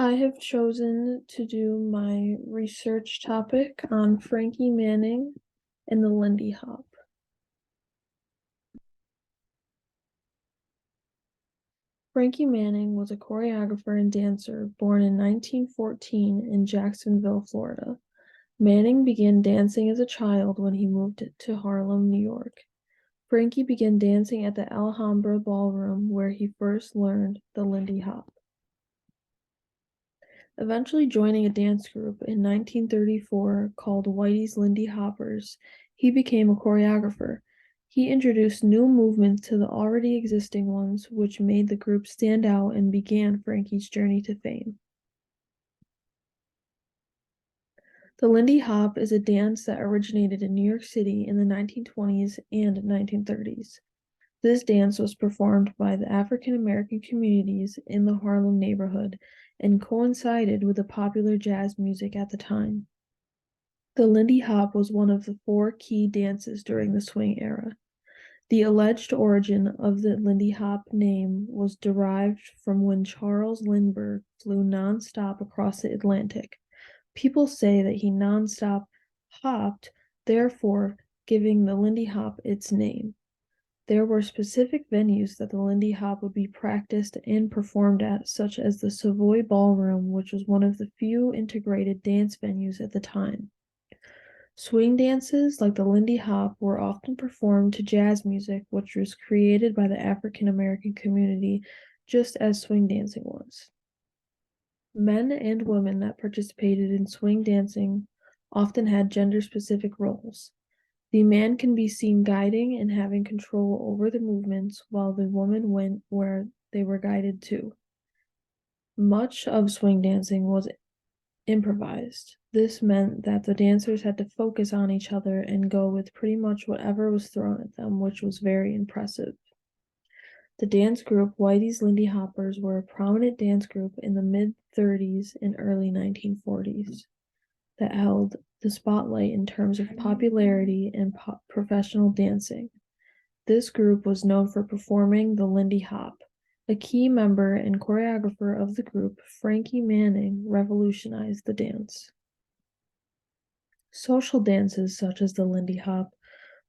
I have chosen to do my research topic on Frankie Manning and the Lindy Hop. Frankie Manning was a choreographer and dancer born in 1914 in Jacksonville, Florida. Manning began dancing as a child when he moved to Harlem, New York. Frankie began dancing at the Alhambra Ballroom, where he first learned the Lindy Hop. Eventually joining a dance group in 1934 called Whitey's Lindy Hoppers, he became a choreographer. He introduced new movements to the already existing ones, which made the group stand out and began Frankie's journey to fame. The Lindy Hop is a dance that originated in New York City in the 1920s and 1930s. This dance was performed by the African American communities in the Harlem neighborhood and coincided with the popular jazz music at the time. The Lindy Hop was one of the four key dances during the swing era. The alleged origin of the Lindy Hop name was derived from when Charles Lindbergh flew nonstop across the Atlantic. People say that he nonstop hopped, therefore giving the Lindy Hop its name. There were specific venues that the Lindy Hop would be practiced and performed at, such as the Savoy Ballroom, which was one of the few integrated dance venues at the time. Swing dances like the Lindy Hop were often performed to jazz music, which was created by the African American community, just as swing dancing was. Men and women that participated in swing dancing often had gender-specific roles. The man can be seen guiding and having control over the movements, while the woman went where they were guided to. Much of swing dancing was improvised. This meant that the dancers had to focus on each other and go with pretty much whatever was thrown at them, which was very impressive. The dance group Whitey's Lindy Hoppers were a prominent dance group in the mid-30s and early 1940s that held the spotlight in terms of popularity and professional dancing. This group was known for performing the Lindy Hop. A key member and choreographer of the group, Frankie Manning, revolutionized the dance. Social dances such as the Lindy Hop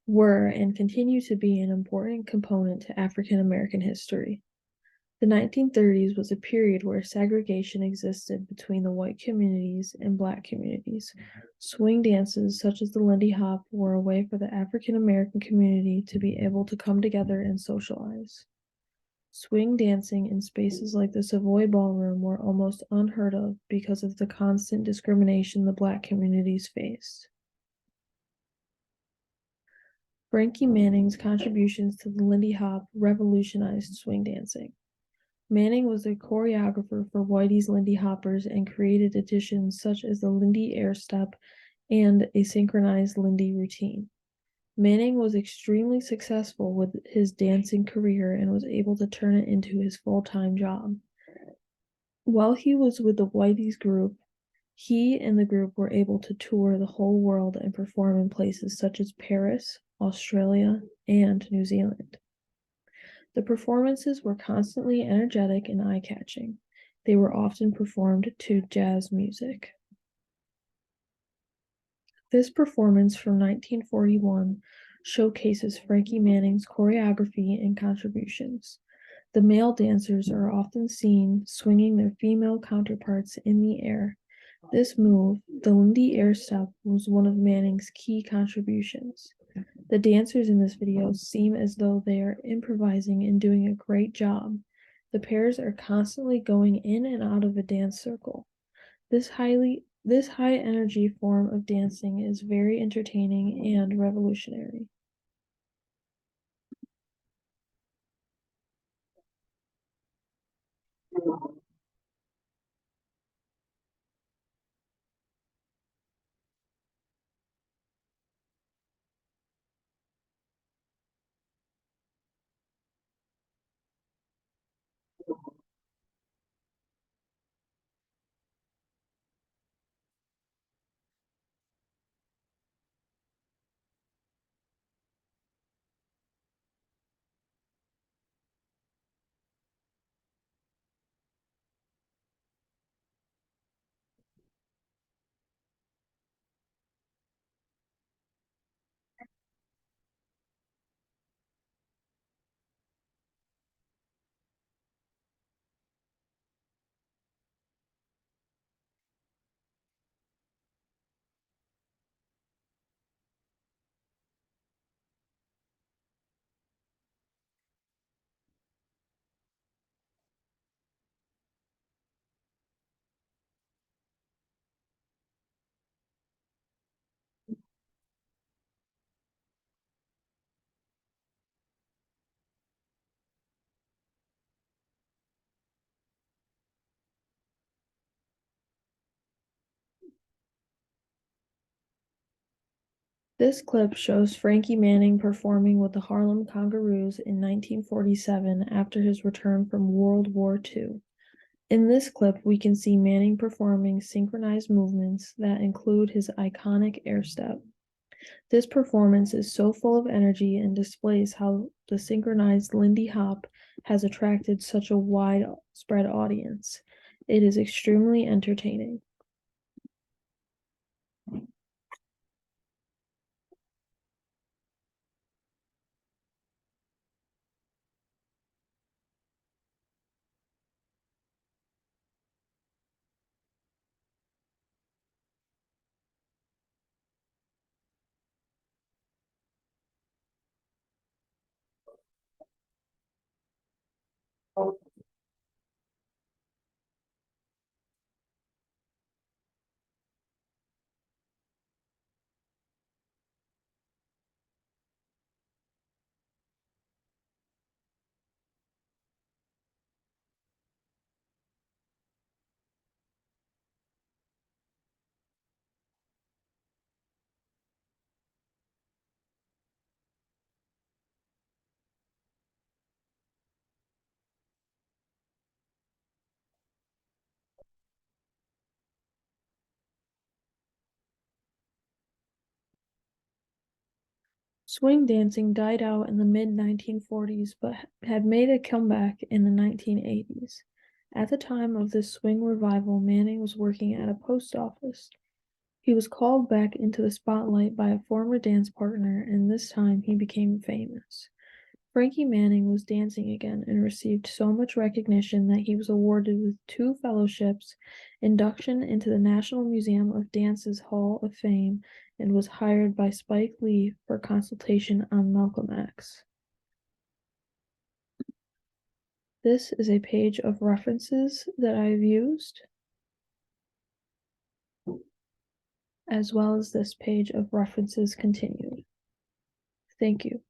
were and continue to be an important component to African American history. The 1930s was a period where segregation existed between the white communities and black communities. Swing dances such as the Lindy Hop were a way for the African American community to be able to come together and socialize. Swing dancing in spaces like the Savoy Ballroom were almost unheard of because of the constant discrimination the black communities faced. Frankie Manning's contributions to the Lindy Hop revolutionized swing dancing. Manning was a choreographer for Whitey's Lindy Hoppers and created additions such as the Lindy Air Step and a synchronized Lindy routine. Manning was extremely successful with his dancing career and was able to turn it into his full-time job. While he was with the Whitey's group, he and the group were able to tour the whole world and perform in places such as Paris, Australia, and New Zealand. The performances were constantly energetic and eye-catching. They were often performed to jazz music. This performance from 1941 showcases Frankie Manning's choreography and contributions. The male dancers are often seen swinging their female counterparts in the air. This move, the Lindy Air Step, was one of Manning's key contributions. The dancers in this video seem as though they are improvising and doing a great job. The pairs are constantly going in and out of a dance circle. This high energy form of dancing is very entertaining and revolutionary. This clip shows Frankie Manning performing with the Harlem Congaroos in 1947 after his return from World War II. In this clip, we can see Manning performing synchronized movements that include his iconic air step. This performance is so full of energy and displays how the synchronized Lindy Hop has attracted such a widespread audience. It is extremely entertaining. Swing dancing died out in the mid-1940s but had made a comeback in the 1980s. At the time of this swing revival, Manning was working at a post office. He was called back into the spotlight by a former dance partner, and this time he became famous. Frankie Manning was dancing again and received so much recognition that he was awarded with 2 fellowships, induction into the National Museum of Dance's Hall of Fame, and was hired by Spike Lee for consultation on Malcolm X. This is a page of references that I've used, as well as this page of references continued. Thank you.